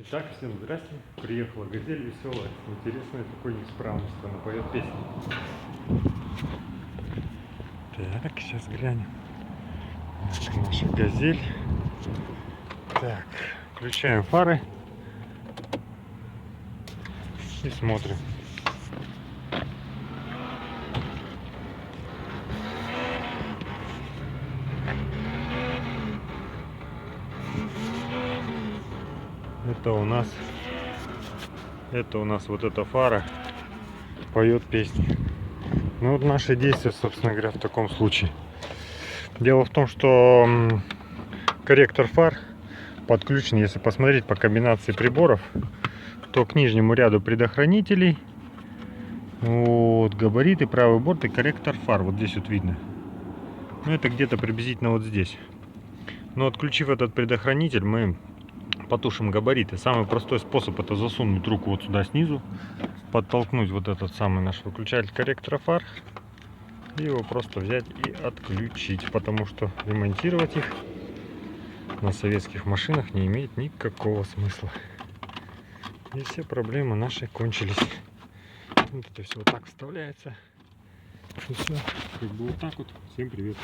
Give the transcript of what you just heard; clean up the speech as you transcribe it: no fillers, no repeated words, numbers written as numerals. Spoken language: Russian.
Итак, всем здрасте. Приехала газель веселая, интересная такой неисправностью, она поет песню. Так, сейчас глянем. Так, наша газель. Так, включаем фары и смотрим. Это у нас вот эта фара поет песню. Ну вот наши действия, собственно говоря, в таком случае. Дело в том, что корректор фар подключен, если посмотреть по комбинации приборов, то к нижнему ряду предохранителей, вот, габариты, правый борт и корректор фар. Вот здесь вот видно. Ну, это где-то приблизительно вот здесь. Но отключив этот предохранитель, мы потушим габариты. Самый простой способ — это засунуть руку вот сюда снизу, подтолкнуть вот этот самый наш выключатель корректора фар и его просто взять и отключить, потому что ремонтировать их на советских машинах не имеет никакого смысла. И все проблемы наши кончились. Вот это все вот так вставляется. И все, как бы вот так вот. Всем привет.